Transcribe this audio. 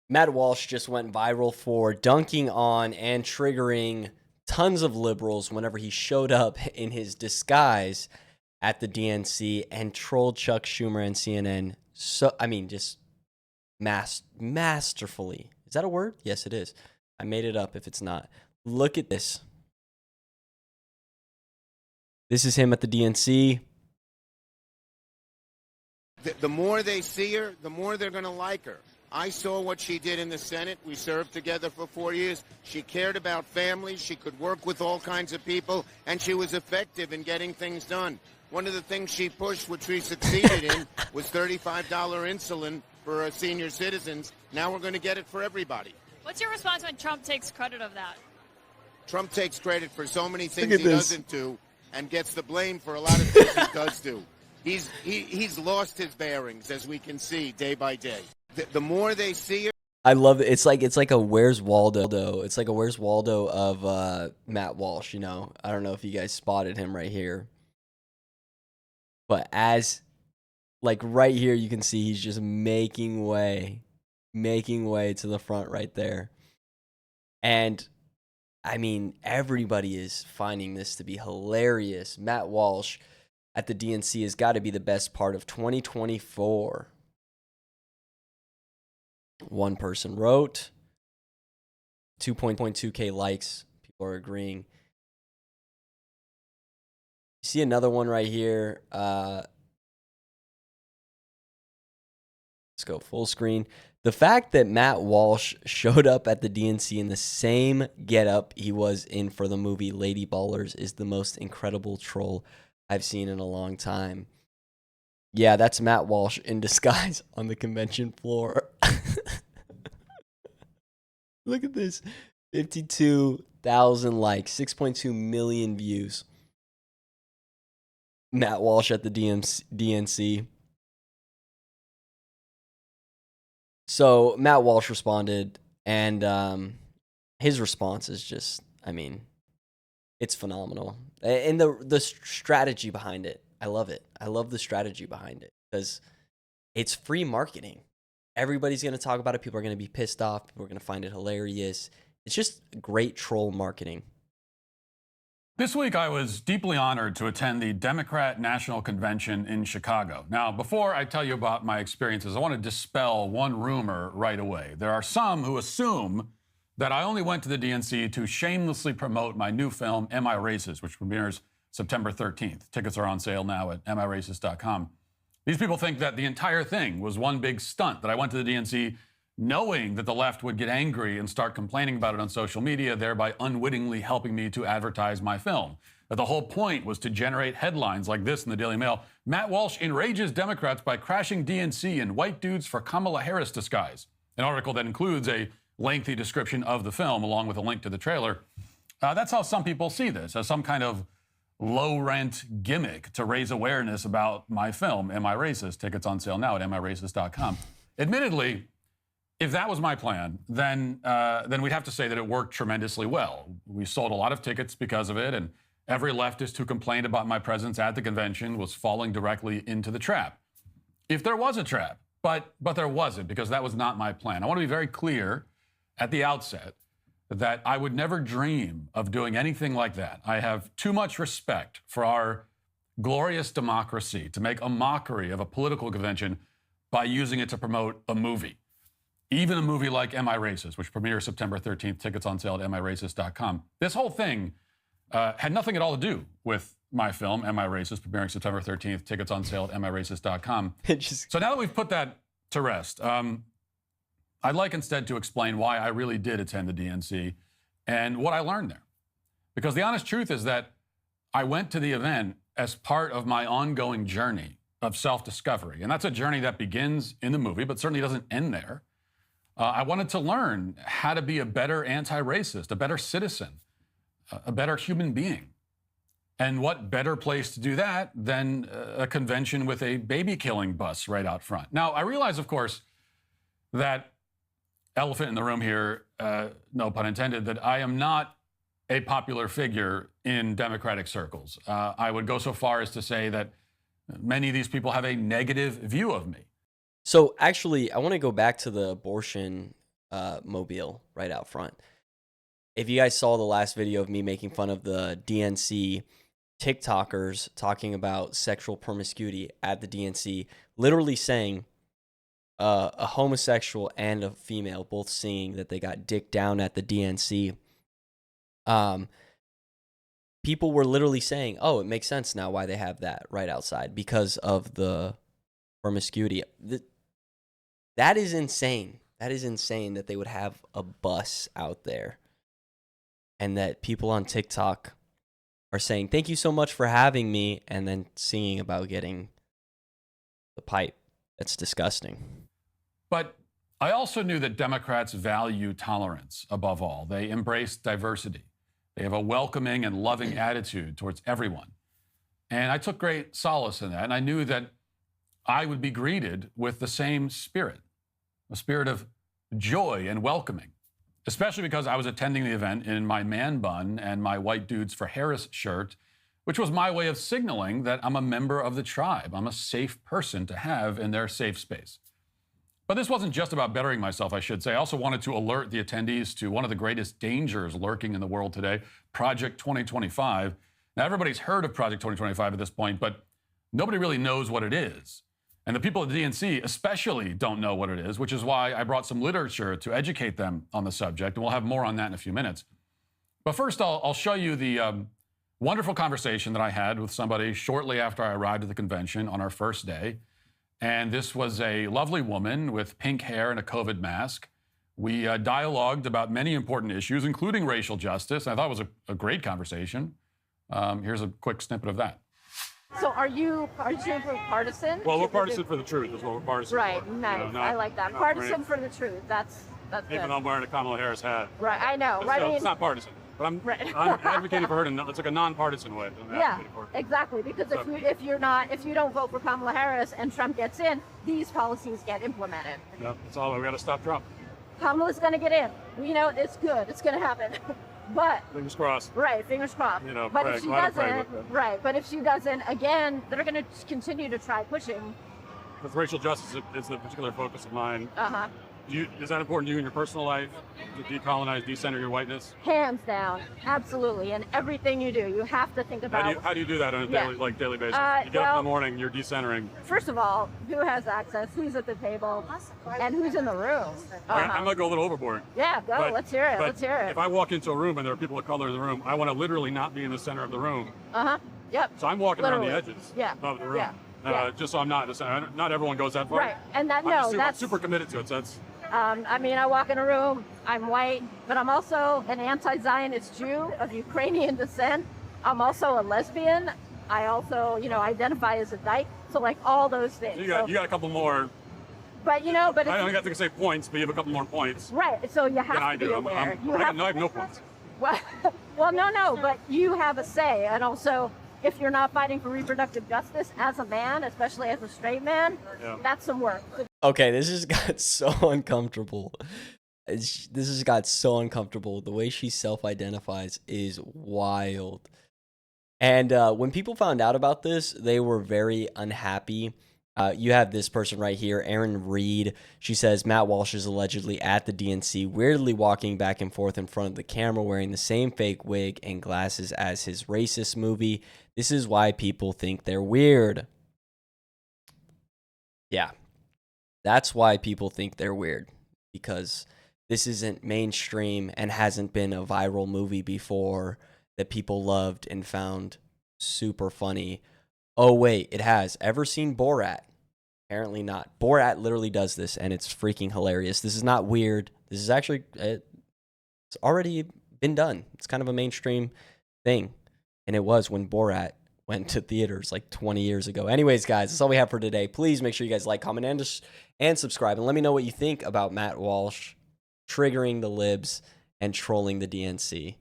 Matt Walsh just went viral for dunking on and triggering tons of liberals whenever he showed up in his disguise at the DNC and trolled Chuck Schumer and CNN. So, I mean, just masterfully. Is that a word? Yes, it is. I made it up if it's not. Look at this. This is him at the DNC. The more they see her, the more they're going to like her. I saw what she did in the Senate. We served together for 4 years. She cared about families. She could work with all kinds of people, and she was effective in getting things done. One of the things she pushed, which we succeeded in, was $35 insulin for senior citizens. Now we're going to get it for everybody. What's your response when Trump takes credit of that? Trump takes credit for so many things he doesn't do and gets the blame for a lot of things he does do. He's lost his bearings, as we can see day by day. The more they see her, I love it. It's like a Where's Waldo. It's like a Where's Waldo of Matt Walsh. You know, I don't know if you guys spotted him right here, but as like right here, you can see he's just making way to the front right there. And I mean, everybody is finding this to be hilarious. Matt Walsh at the DNC has got to be the best part of 2024. One person wrote, 2.2K likes. People are agreeing. See another one right here. Let's go full screen. The fact that Matt Walsh showed up at the DNC in the same getup he was in for the movie Lady Ballers is the most incredible troll I've seen in a long time. Yeah, that's Matt Walsh in disguise on the convention floor. Look at this. 52,000 likes, 6.2 million views. Matt Walsh at the DNC. So Matt Walsh responded, and his response is just, I mean, it's phenomenal. And the strategy behind it, I love it. I love the strategy behind it because it's free marketing. Everybody's going to talk about it. People are going to be pissed off. People are going to find it hilarious. It's just great troll marketing. This week, I was deeply honored to attend the Democrat National Convention in Chicago. Now, before I tell you about my experiences, I want to dispel one rumor right away. There are some who assume that I only went to the DNC to shamelessly promote my new film, Am I Racist?, which premieres September 13th. Tickets are on sale now at amiracist.com. These people think that the entire thing was one big stunt, that I went to the DNC knowing that the left would get angry and start complaining about it on social media, thereby unwittingly helping me to advertise my film. That the whole point was to generate headlines like this in the Daily Mail. Matt Walsh enrages Democrats by crashing DNC in white dudes for Kamala Harris disguise. An article that includes a lengthy description of the film along with a link to the trailer. That's how some people see this, as some kind of low-rent gimmick to raise awareness about my film, Am I Racist? Tickets on sale now at amiracist.com. Admittedly, if that was my plan, then we'd have to say that it worked tremendously well. We sold a lot of tickets because of it, and every leftist who complained about my presence at the convention was falling directly into the trap. If there was a trap, but there wasn't, because that was not my plan. I want to be very clear at the outset that I would never dream of doing anything like that. I have too much respect for our glorious democracy to make a mockery of a political convention by using it to promote a movie. Even a movie like Am I Racist?, which premieres September 13th, tickets on sale at amiracist.com. This whole thing had nothing at all to do with my film, Am I Racist?, premiering September 13th, tickets on sale at amiracist.com. So now that we've put that to rest, I'd like instead to explain why I really did attend the DNC and what I learned there. Because the honest truth is that I went to the event as part of my ongoing journey of self-discovery. And that's a journey that begins in the movie, but certainly doesn't end there. I wanted to learn how to be a better anti-racist, a better citizen, a better human being. And what better place to do that than a convention with a baby-killing bus right out front? Now, I realize, of course, that elephant in the room here, no pun intended, that I am not a popular figure in Democratic circles. I would go so far as to say that many of these people have a negative view of me. So actually, I want to go back to the abortion mobile right out front. If you guys saw the last video of me making fun of the DNC TikTokers talking about sexual promiscuity at the DNC, literally saying a homosexual and a female both seeing that they got dick down at the DNC. People were literally saying, oh, it makes sense now why they have that right outside because of the promiscuity. That is insane. That is insane that they would have a bus out there and that people on TikTok are saying, thank you so much for having me, and then singing about getting the pipe. That's disgusting. But I also knew that Democrats value tolerance above all. They embrace diversity. They have a welcoming and loving attitude towards everyone. And I took great solace in that. And I knew that I would be greeted with the same spirit, a spirit of joy and welcoming, especially because I was attending the event in my man bun and my White Dudes for Harris shirt, which was my way of signaling that I'm a member of the tribe. I'm a safe person to have in their safe space. But this wasn't just about bettering myself, I should say. I also wanted to alert the attendees to one of the greatest dangers lurking in the world today, Project 2025. Now, everybody's heard of Project 2025 at this point, but nobody really knows what it is. And the people at the DNC especially don't know what it is, which is why I brought some literature to educate them on the subject, and we'll have more on that in a few minutes. But first, I'll show you the wonderful conversation that I had with somebody shortly after I arrived at the convention on our first day. And this was a lovely woman with pink hair and a COVID mask. We dialogued about many important issues, including racial justice. I thought it was a great conversation. Here's a quick snippet of that. So are you partisan? Well, we're partisan for the truth is what we're partisan right, for. nice. I like that. Partisan for the truth. That's Even good. though I'm wearing a Kamala Harris hat. Right, I know. Right. It's not partisan. But I'm advocating for her to, it's like a non-partisan way. Yeah, exactly. Because if you don't vote for Kamala Harris and Trump gets in, these policies get implemented. Yeah, that's all. We got to stop Trump. Kamala's going to get in. You know, it's good. It's going to happen. But fingers crossed. Right, fingers crossed. You know, but if she doesn't, right? But if she doesn't, again, they're going to continue to try pushing. Because racial justice is the particular focus of mine. Uh-huh. Is that important to you in your personal life, to decolonize, decenter your whiteness? Hands down, absolutely. And everything you do, you have to think about. How do you do that on a daily basis? You get up in the morning, you're decentering. First of all, who has access? Who's at the table? And who's in the room? I'm gonna go a little overboard. Yeah, go. Let's hear it. Let's hear it. If I walk into a room and there are people of color in the room, I want to literally not be in the center of the room. Yep. So I'm walking around the edges of the room. Just so I'm not in the center. Not everyone goes that far. Right, and I'm super committed to it. So that's. I mean, I walk in a room, I'm white, but I'm also an anti-Zionist Jew of Ukrainian descent. I'm also a lesbian. I also, identify as a dyke. So like all those things. You got a couple more. But I don't have to say points, but you have a couple more points. Right. So you have to be aware. I have no points. Well, no, but you have a say, and also. If you're not fighting for reproductive justice as a man, especially as a straight man, that's some work. Okay, this just got so uncomfortable. This has got so uncomfortable. The way she self-identifies is wild. And when people found out about this, they were very unhappy. You have this person right here, Erin Reed. She says, Matt Walsh is allegedly at the DNC, weirdly walking back and forth in front of the camera, wearing the same fake wig and glasses as his racist movie. This is why people think they're weird. Yeah, that's why people think they're weird, because this isn't mainstream and hasn't been a viral movie before that people loved and found super funny. Oh, wait, it has. Ever seen Borat? Apparently not. Borat literally does this, and it's freaking hilarious. This is not weird. This is actually, it's already been done. It's kind of a mainstream thing. And it was when Borat went to theaters like 20 years ago. Anyways, guys, that's all we have for today. Please make sure you guys like, comment, and subscribe. And let me know what you think about Matt Walsh triggering the libs and trolling the DNC.